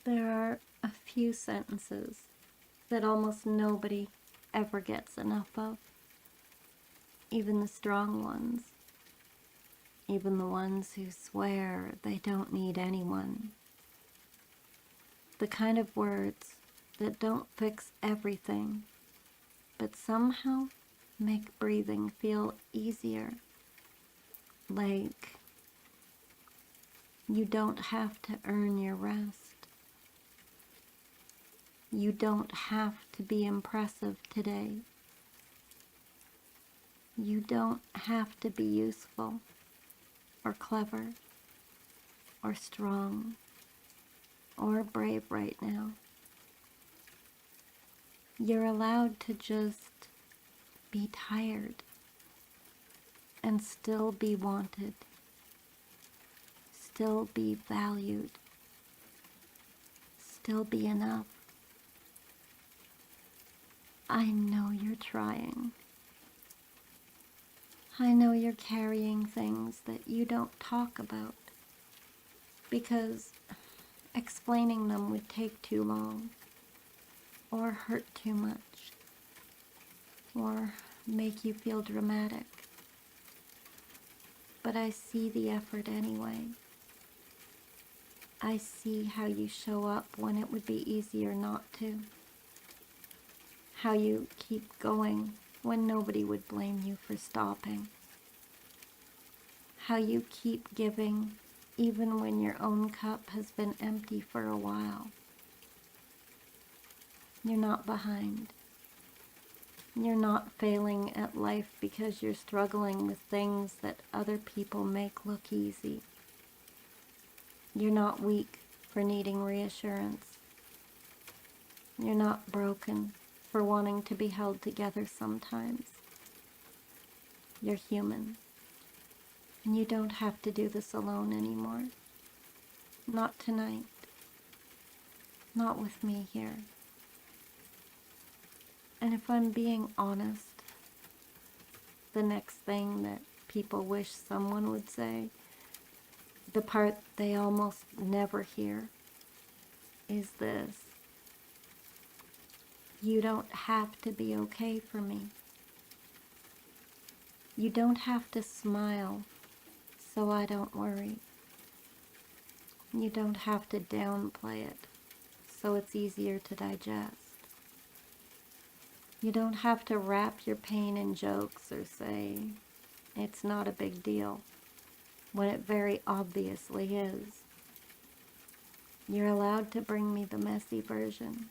There are a few sentences that almost nobody ever gets enough of, even the strong ones, even the ones who swear they don't need anyone. The kind of words that don't fix everything, but somehow make breathing feel easier. Like, you don't have to earn your rest. You don't have to be impressive today. You don't have to be useful or clever or strong or brave right now. You're allowed to just be tired and still be wanted, still be valued, still be enough. I know you're trying. I know you're carrying things that you don't talk about because explaining them would take too long or hurt too much or make you feel dramatic. But I see the effort anyway. I see how you show up when it would be easier not to. How you keep going when nobody would blame you for stopping. How you keep giving even when your own cup has been empty for a while. You're not behind. You're not failing at life because you're struggling with things that other people make look easy. You're not weak for needing reassurance. You're not broken for wanting to be held together sometimes. You're human. And you don't have to do this alone anymore. Not tonight. Not with me here. And if I'm being honest, the next thing that people wish someone would say, the part they almost never hear, is this: you don't have to be okay for me. You don't have to smile so I don't worry. You don't have to downplay it so it's easier to digest. You don't have to wrap your pain in jokes or say, it's not a big deal, when it very obviously is. You're allowed to bring me the messy version,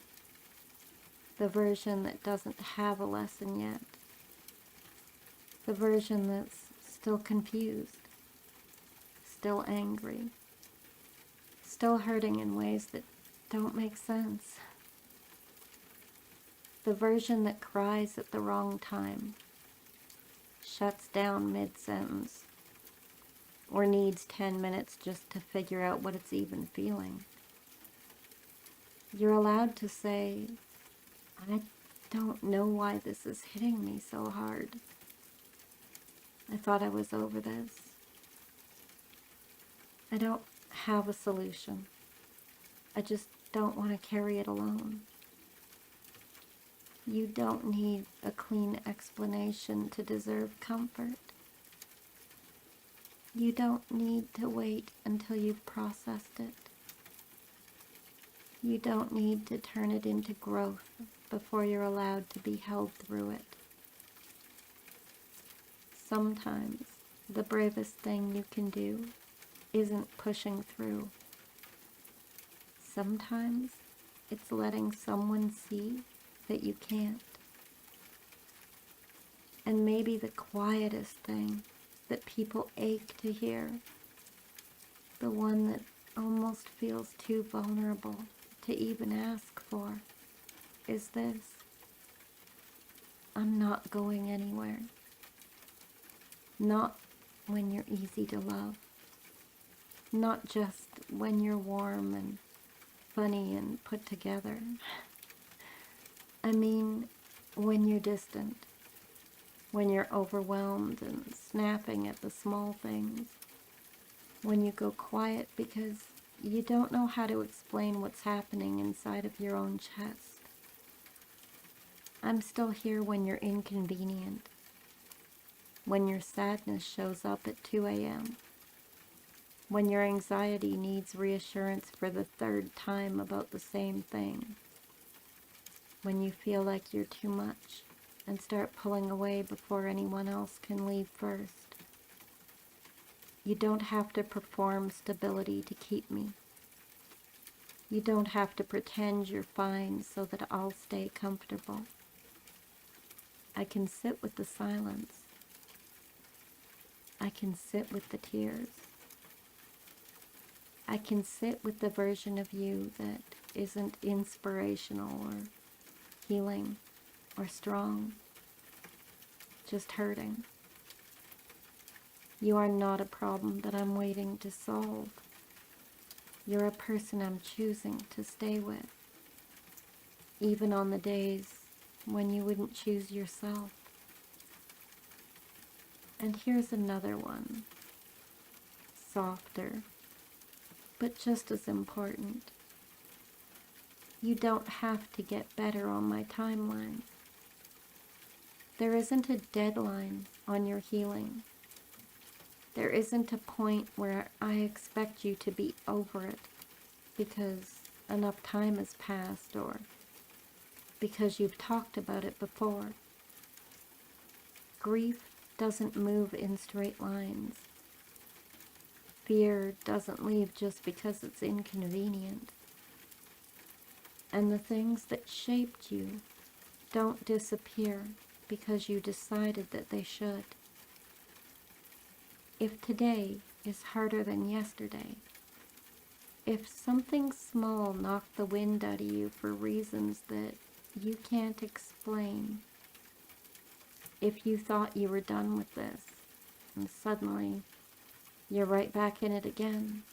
the version that doesn't have a lesson yet, the version that's still confused, still angry, still hurting in ways that don't make sense. The version that cries at the wrong time, shuts down mid-sentence, or needs 10 minutes just to figure out what it's even feeling. You're allowed to say, I don't know why this is hitting me so hard. I thought I was over this. I don't have a solution. I just don't want to carry it alone. You don't need a clean explanation to deserve comfort. You don't need to wait until you've processed it. You don't need to turn it into growth before you're allowed to be held through it. Sometimes the bravest thing you can do isn't pushing through. Sometimes it's letting someone see that you can't. And maybe the quietest thing that people ache to hear, the one that almost feels too vulnerable to even ask for, is this: I'm not going anywhere. Not when you're easy to love. Not just when you're warm and funny and put together. I mean, when you're distant, when you're overwhelmed and snapping at the small things, when you go quiet because you don't know how to explain what's happening inside of your own chest. I'm still here when you're inconvenient, when your sadness shows up at 2 a.m., when your anxiety needs reassurance for the third time about the same thing, when you feel like you're too much and start pulling away before anyone else can leave first. You don't have to perform stability to keep me. You don't have to pretend you're fine so that I'll stay comfortable. I can sit with the silence. I can sit with the tears. I can sit with the version of you that isn't inspirational or healing or strong, just hurting. You are not a problem that I'm waiting to solve. You're a person I'm choosing to stay with, even on the days when you wouldn't choose yourself. And here's another one, softer, but just as important. You don't have to get better on my timeline. There isn't a deadline on your healing. There isn't a point where I expect you to be over it because enough time has passed or because you've talked about it before. Grief doesn't move in straight lines. Fear doesn't leave just because it's inconvenient. And the things that shaped you don't disappear because you decided that they should. If today is harder than yesterday, if something small knocked the wind out of you for reasons that you can't explain, if you thought you were done with this, and suddenly you're right back in it again,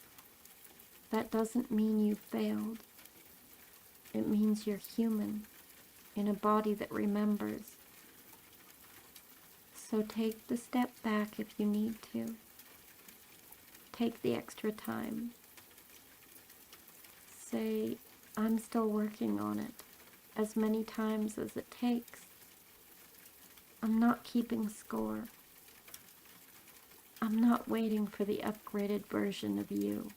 that doesn't mean you failed. It means you're human in a body that remembers. So take the step back if you need to. Take the extra time. Say, I'm still working on it, as many times as it takes. I'm not keeping score. I'm not waiting for the upgraded version of you.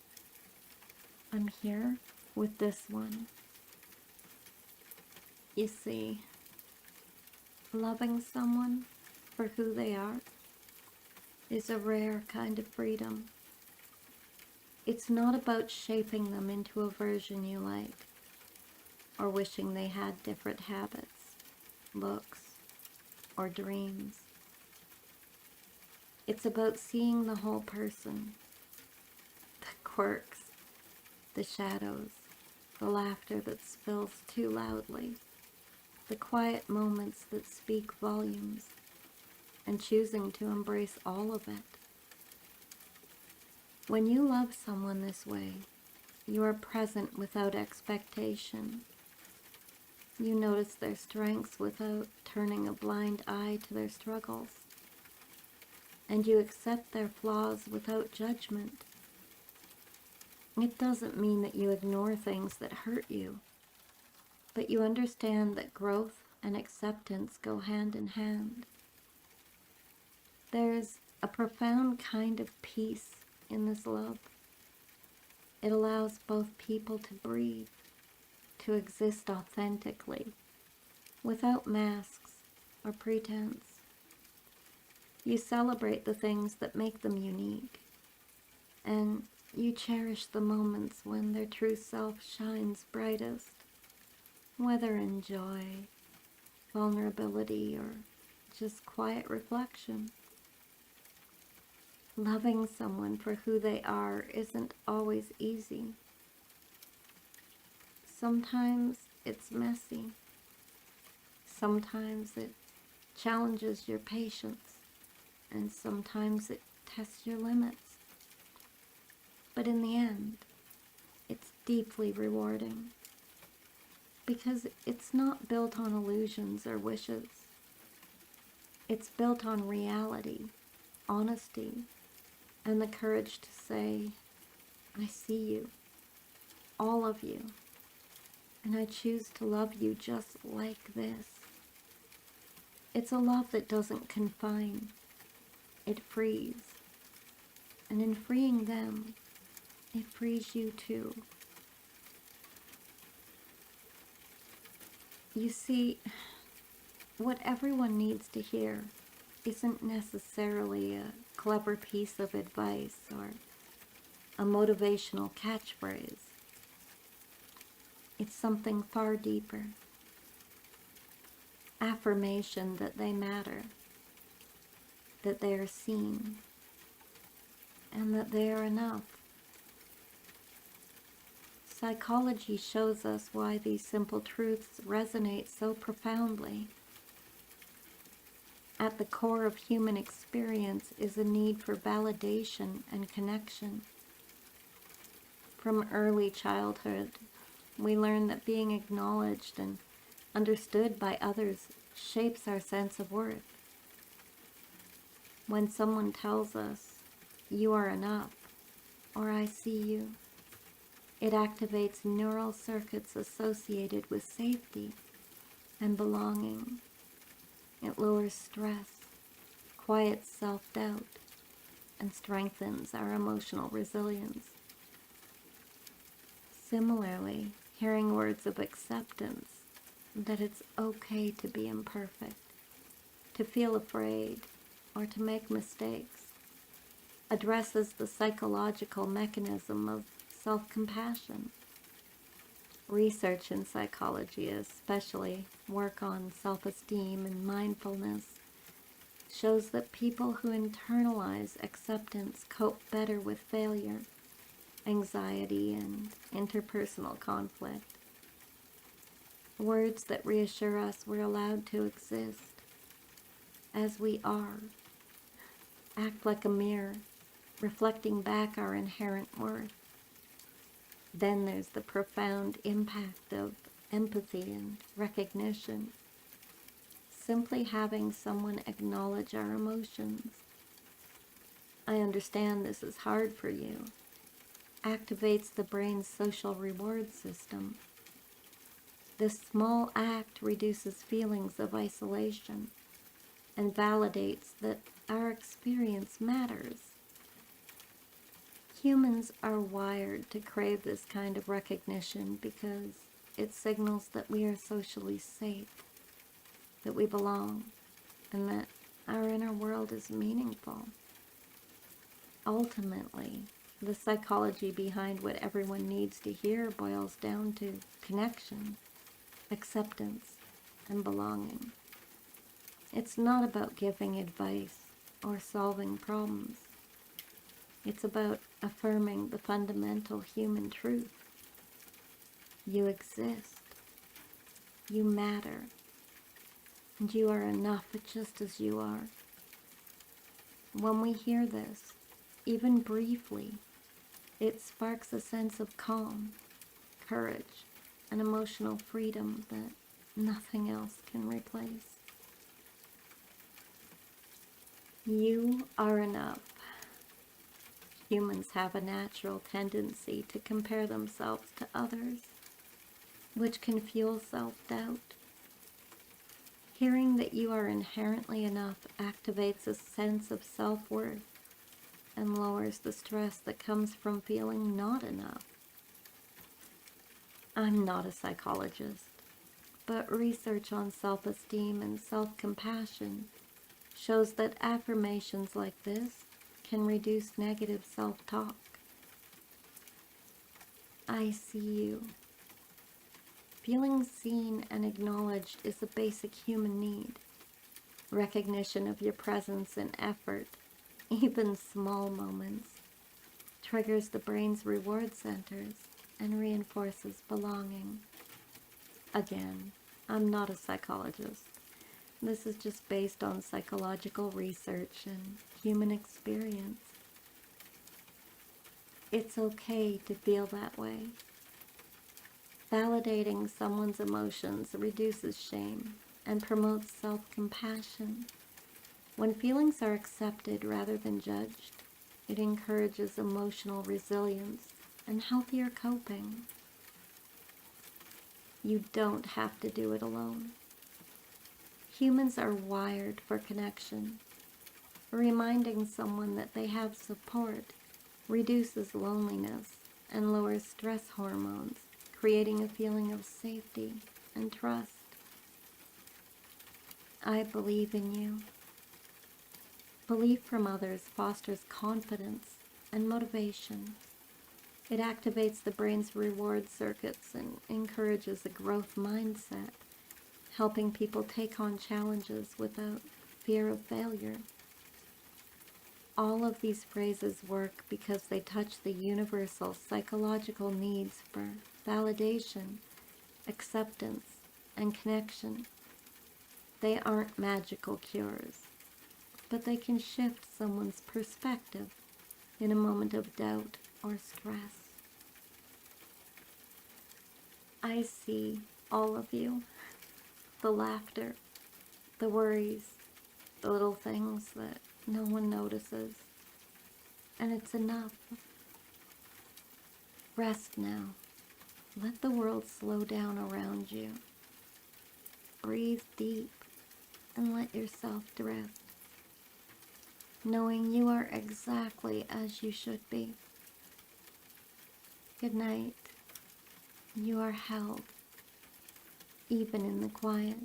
I'm here with this one. You see, loving someone for who they are is a rare kind of freedom. It's not about shaping them into a version you like, or wishing they had different habits, looks, or dreams. It's about seeing the whole person, the quirks, the shadows, the laughter that spills too loudly, the quiet moments that speak volumes, and choosing to embrace all of it. When you love someone this way, you are present without expectation. You notice their strengths without turning a blind eye to their struggles. And you accept their flaws without judgment. It doesn't mean that you ignore things that hurt you, but you understand that growth and acceptance go hand in hand. There's a profound kind of peace in this love. It allows both people to breathe, to exist authentically, without masks or pretense. You celebrate the things that make them unique, and you cherish the moments when their true self shines brightest, whether in joy, vulnerability, or just quiet reflection. Loving someone for who they are isn't always easy. Sometimes it's messy. Sometimes it challenges your patience, and sometimes it tests your limits. But in the end, it's deeply rewarding because it's not built on illusions or wishes. It's built on reality, honesty, and the courage to say, I see you, all of you. And I choose to love you just like this. It's a love that doesn't confine. It frees. And in freeing them, it frees you too. You see, what everyone needs to hear isn't necessarily a clever piece of advice or a motivational catchphrase. It's something far deeper. Affirmation that they matter, that they are seen, and that they are enough. Psychology shows us why these simple truths resonate so profoundly. At the core of human experience is a need for validation and connection. From early childhood, we learn that being acknowledged and understood by others shapes our sense of worth. When someone tells us, "You are enough," or "I see you," it activates neural circuits associated with safety and belonging. It lowers stress, quiets self-doubt, and strengthens our emotional resilience. Similarly, hearing words of acceptance, that it's okay to be imperfect, to feel afraid, or to make mistakes, addresses the psychological mechanism of self-compassion. Research in psychology, especially work on self-esteem and mindfulness, shows that people who internalize acceptance cope better with failure, anxiety, and interpersonal conflict. Words that reassure us we're allowed to exist as we are act like a mirror, reflecting back our inherent worth. Then there's the profound impact of empathy and recognition. Simply having someone acknowledge our emotions. "I understand this is hard for you," activates the brain's social reward system. This small act reduces feelings of isolation and validates that our experience matters. Humans are wired to crave this kind of recognition because it signals that we are socially safe, that we belong, and that our inner world is meaningful. Ultimately, the psychology behind what everyone needs to hear boils down to connection, acceptance, and belonging. It's not about giving advice or solving problems. It's about affirming the fundamental human truth. You exist. You matter. And you are enough just as you are. When we hear this, even briefly, it sparks a sense of calm, courage, and emotional freedom that nothing else can replace. You are enough. Humans have a natural tendency to compare themselves to others, which can fuel self-doubt. Hearing that you are inherently enough activates a sense of self-worth and lowers the stress that comes from feeling not enough. I'm not a psychologist, but research on self-esteem and self-compassion shows that affirmations like this can reduce negative self-talk. I see you. Feeling seen and acknowledged is a basic human need. Recognition of your presence and effort, even small moments, triggers the brain's reward centers and reinforces belonging. Again, I'm not a psychologist. This is just based on psychological research and human experience. It's okay to feel that way. Validating someone's emotions reduces shame and promotes self-compassion. When feelings are accepted rather than judged, it encourages emotional resilience and healthier coping. You don't have to do it alone. Humans are wired for connection. Reminding someone that they have support reduces loneliness and lowers stress hormones, creating a feeling of safety and trust. I believe in you. Belief from others fosters confidence and motivation. It activates the brain's reward circuits and encourages a growth mindset, helping people take on challenges without fear of failure. All of these phrases work because they touch the universal psychological needs for validation, acceptance, and connection. They aren't magical cures, but they can shift someone's perspective in a moment of doubt or stress. I see all of you, the laughter, the worries, the little things that no one notices, and it's enough. Rest now. Let the world slow down around you. Breathe deep and let yourself drift, knowing you are exactly as you should be. Good night. You are held, even in the quiet.